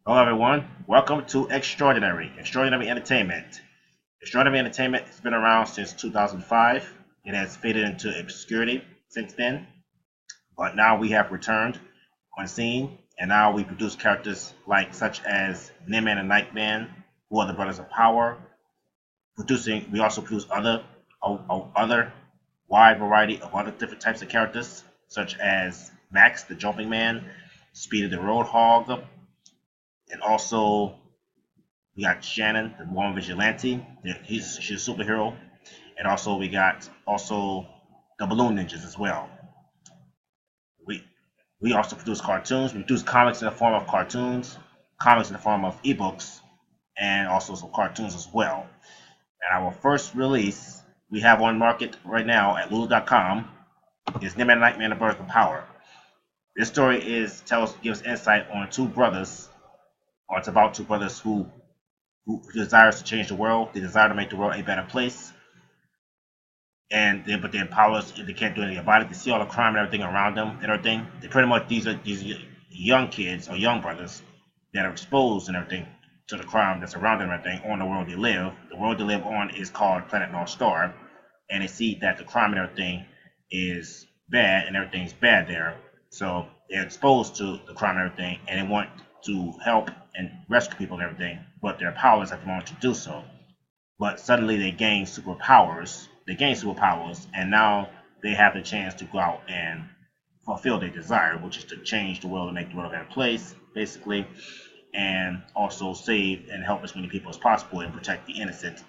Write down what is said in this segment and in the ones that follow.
Hello, everyone. Welcome to Extraordinary Entertainment. Extraordinary Entertainment has been around since 2005. It has faded into obscurity since then, but now we have returned on scene, and now we produce characters such as Nightman and Nightman, who are the Brothers of Power. We also produce other wide variety of other different types of characters, such as Max, the Jumping Man, Speedy the Roadhog, and also we got Shannon, the woman vigilante. She's a superhero, and also we got the Balloon Ninjas as well. We we also produce cartoons. We produce comics in the form of cartoons, comics in the form of ebooks, and also some cartoons as well. And our first release we have on market right now at Lulu.com is Nightman Nightman: The Birth of Power. This story gives insight on two brothers, or it's about two brothers who desires to change the world. They desire to make the world a better place, but they're powerless. They can't do anything about it. They see all the crime and everything around them and everything. They pretty much these young kids or young brothers that are exposed and everything to the crime that's around them and everything on the world they live. The world they live on is called Planet North Star, and they see that the crime and everything is bad and everything's bad there. So they're exposed to the crime and everything, and they want to help and rescue people and everything, but they're powerless at the moment to do so. But suddenly they gain superpowers. And now they have the chance to go out and fulfill their desire, which is to change the world and make the world a better place, basically, and also save and help as many people as possible and protect the innocent.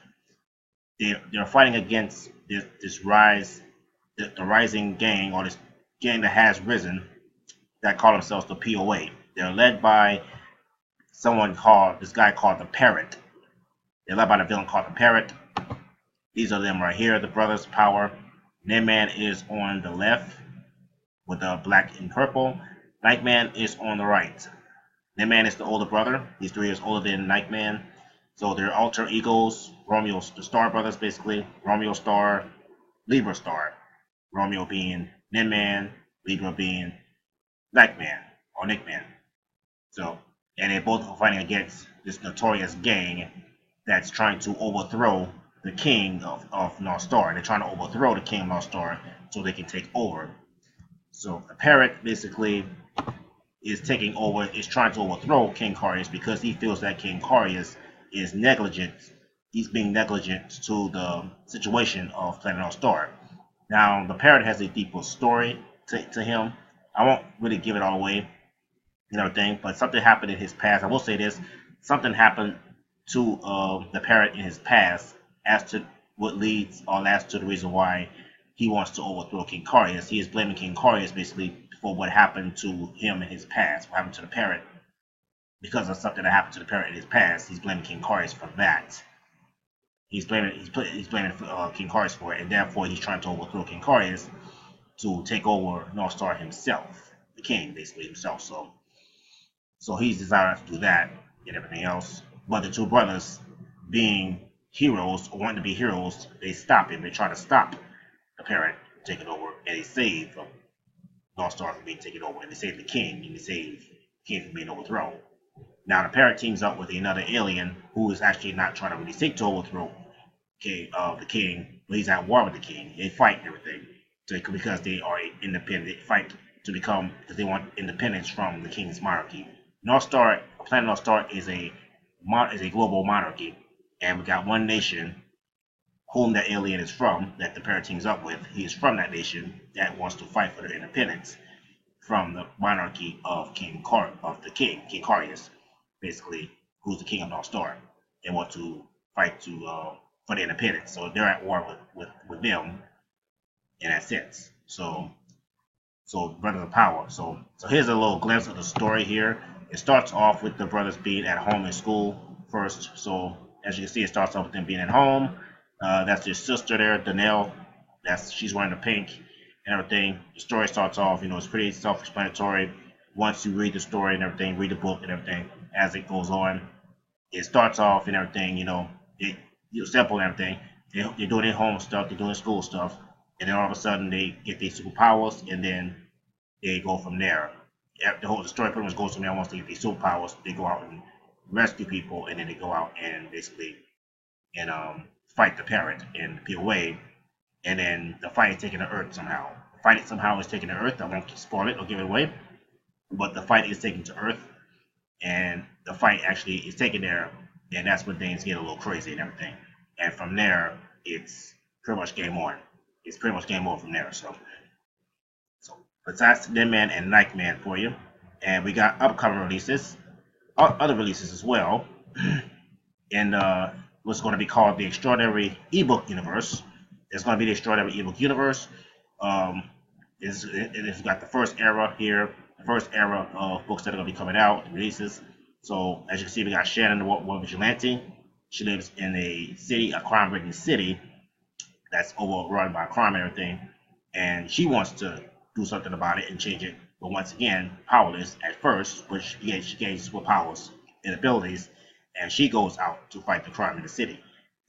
They're fighting against this the rising gang, or this gang that has risen, that call themselves the POA. They're led by this guy called the Parrot. They're led by the villain called the Parrot. These are them right here, the Brothers Power. Nightman is on the left with the black and purple. Nightman is on the right. Nightman is the older brother. He's 3 years older than Nightman. So they're alter egos. Romeo's the Star Brothers, basically. Romeo Star, Libra Star. Romeo being Nightman, Libra being Nightman or Nickman. So, and they're both fighting against this notorious gang that's trying to overthrow the king of North Star. They're trying to overthrow the king of North Star so they can take over. So the Parrot basically is trying to overthrow King Carius because he feels that King Carius is negligent. He's being negligent to the situation of Planet North Star. Now, the Parrot has a deeper story to him. I won't really give it all away and everything, but something happened in his past. I will say this: something happened to the Parrot in his past as to what leads or as to the reason why he wants to overthrow King Carius. He is blaming King Carius basically for what happened to him in his past, what happened to the Parrot. Because of something that happened to the Parrot in his past, he's blaming King Carius for that. He's blaming King Carius for it, and therefore he's trying to overthrow King Carius to take over North Star himself, the king basically himself. So he's desiring to do that and everything else. But the two brothers, being heroes or wanting to be heroes, they stop him. They try to stop the Parrot from taking over, and they save North Star from being taken over, and they save the king, and they save the king from being overthrown. Now the Parrot teams up with another alien who is actually not trying to really seek to overthrow the king, but he's at war with the king. They fight and everything because they are independent. They fight because they want independence from the king's monarchy. Planet North Star is a global monarchy, and we got one nation whom that alien is from, that the Parrot teams up with. He is from that nation that wants to fight for their independence from the monarchy of King Carius, basically, who's the king of North Star. They want to fight for their independence. So they're at war with them in that sense. So Brothers of Power. So here's a little glimpse of the story here. It starts off with the brothers being at home in school first. So as you can see, it starts off with them being at home. That's their sister there, Danelle. She's wearing the pink and everything. The story starts off, it's pretty self-explanatory. Once you read the story and everything, read the book and everything, as it goes on, it starts off and everything, it's simple and everything. They're doing their home stuff, they're doing school stuff, and then all of a sudden they get these superpowers, and then they go from there. the story pretty much goes from there. Once they get these superpowers, they go out and rescue people, and then they go out and basically and fight the parent in the POA, and then the fight is taken to Earth somehow. The fight somehow is taken to Earth. I won't spoil it or give it away, but the fight is taken to Earth, and the fight actually is taken there, and that's when things get a little crazy and everything. And from there, it's pretty much game on. It's pretty much game over from there. So besides Deadman and Nightman for you, and we got upcoming releases, other releases as well, in what's going to be called the Extraordinary Ebook Universe. It's going to be the Extraordinary Ebook Universe. Um, it's got the first era here, the first era of books that are going to be coming out, releases. So as you can see, we got Shannon, the Woman Vigilante. She lives in a city, a crime-ridden city that's overrun by crime and everything, and she wants to do something about it and change it. But once again, powerless at first, but she gains superpowers and abilities, and she goes out to fight the crime in the city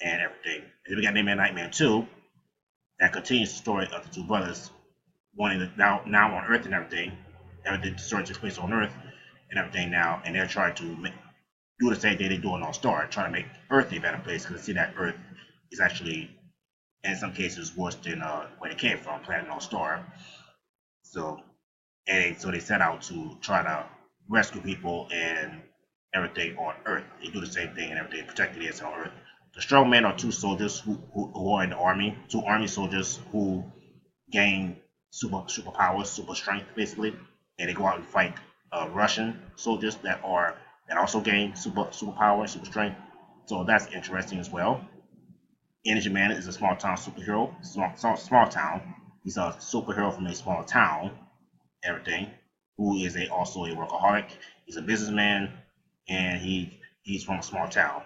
and everything. And then we got Nightman 2, that continues the story of the two brothers wanting to now on Earth and everything. Everything the story takes place on Earth and everything now, and they're trying to do the same thing they do on Star, trying to make Earth a better place, because they see that Earth is actually, in some cases, worse than where it came from, Planet Star. So they set out to try to rescue people and everything on Earth. They do the same thing and everything, protect the on Earth. The strongmen are two soldiers who are in the army, two army soldiers who gain superpowers, super strength, basically, and they go out and fight Russian soldiers that also gain superpower, super strength. So that's interesting as well. Energy Man is a small town superhero, small town. He's a superhero from a small town, everything, who is also a workaholic. He's a businessman, and he's from a small town.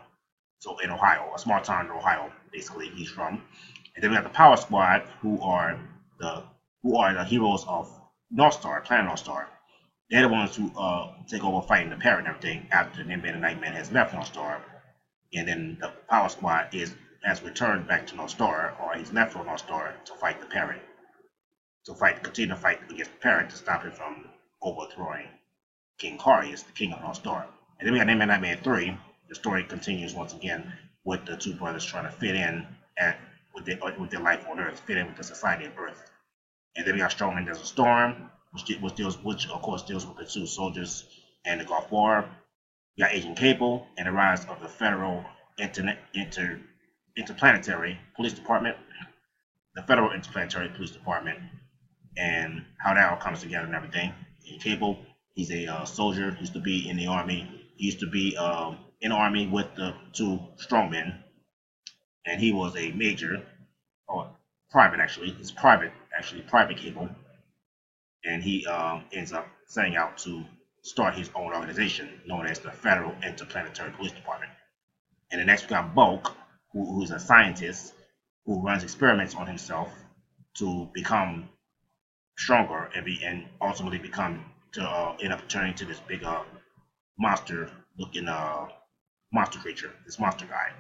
So in Ohio, a small town in Ohio, basically he's from. And then we got the Power Squad, who are the heroes of North Star, Planet North Star. They're the ones who take over fighting the parent and everything after the Nightman has left North Star. And then the Power Squad has returned back to North Star, or he's left for North Star to fight the parent. Continue to fight against the parent to stop him from overthrowing King Carr, is the king of North Star. And then we got Nightman 3. The story continues once again with the two brothers trying to fit in with their life on Earth, fit in with the society of Earth. And then we got Strowman There's a Storm, which of course deals with the two soldiers and the Gulf War. We got Agent Cable and the rise of the Federal Interplanetary Police Department, the Federal Interplanetary Police Department, and how that all comes together and everything. Agent Cable, he's a soldier, used to be in the Army. He used to be in the Army with the two strongmen, and he was a major, or private actually. It's private Cable, and he ends up setting out to start his own organization known as the Federal Interplanetary Police Department. And the next we got Bulk, who's a scientist who runs experiments on himself to become stronger and ultimately end up turning to this big monster-looking monster creature, this monster guy,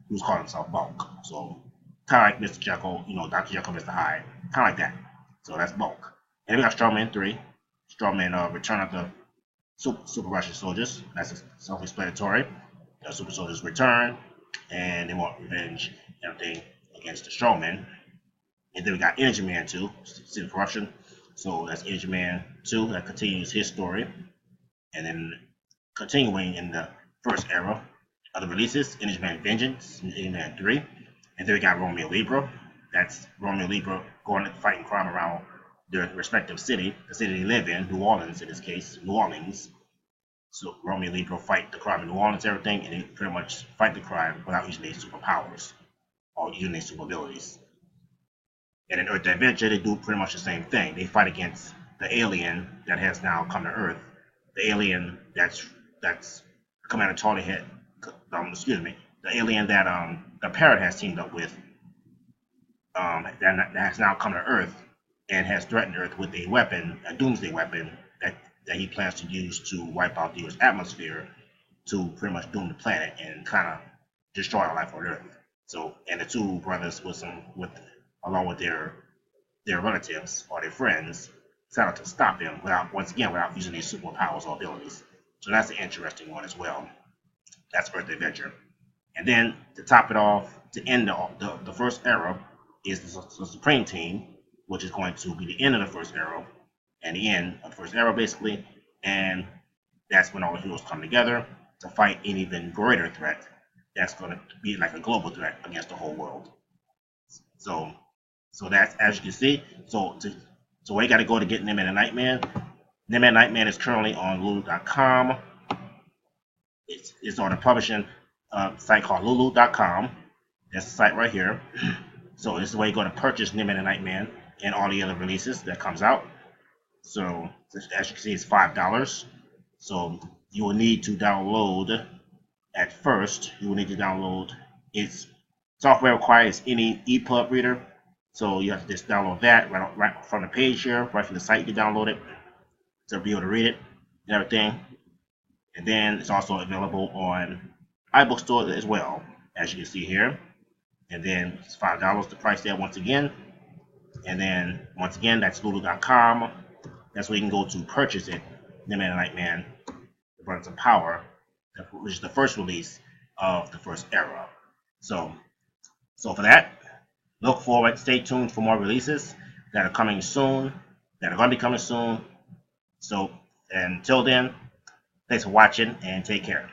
who's called himself Bulk. So kind of like Mr. Jekyll, Dr. Jekyll, Mr. Hyde, kind of like that. So that's Bulk. And then we got Strawman 3. Strawman Return of the Super Russian Soldiers. That's self-explanatory. The Super Soldiers return, and they want revenge and everything against the Strawman. And then we got Energy Man 2, City Corruption. So that's Energy Man 2, that continues his story. And then continuing in the first era of the releases, Energy Man Vengeance, Energy Man 3. And then we got Romeo Libra. That's Romeo Libra going and fighting crime around their respective city, the city they live in, New Orleans in this case, New Orleans. So Romeo and Libra fight the crime in New Orleans and everything, and they pretty much fight the crime without using their superpowers or using their super abilities. And in Earth Adventure, they do pretty much the same thing. They fight against the alien that has now come to Earth. The alien that's Commander Charlie had, the alien that the parrot has teamed up with, that has now come to Earth and has threatened Earth with a weapon, a doomsday weapon that he plans to use to wipe out the Earth's atmosphere to pretty much doom the planet and kind of destroy our life on Earth. So, and the two brothers along with their relatives or their friends, set out to stop him without using these superpowers or abilities. So that's an interesting one as well. That's Earth Adventure. And then to top it off, to end the first era, is the Supreme Team, which is going to be the end of the first era, and the end of the first era basically. And that's when all the heroes come together to fight an even greater threat. That's going to be like a global threat against the whole world. So, so that's as you can see. So where you got to go to get Nim and the Nightman. Nim and Nightman is currently on Lulu.com. It's on a publishing site called Lulu.com. That's the site right here. So this is where you go to purchase Nim and the Nightman and all the other releases that comes out. So as you can see, it's $5. So you will need to download at first. You will need to download its software requires any EPUB reader. So you have to just download that right from the page here, right from the site. You download it to be able to read it and everything. And then it's also available on iBookstore as well, as you can see here. And then it's $5 the price there once again. And then once again, that's Lulu.com. That's where you can go to purchase it. Nim and the Nightman, The Brothers of Power, which is the first release of the first era. So for that, look forward, stay tuned for more releases that are coming soon, that are going to be coming soon. So until then, thanks for watching and take care.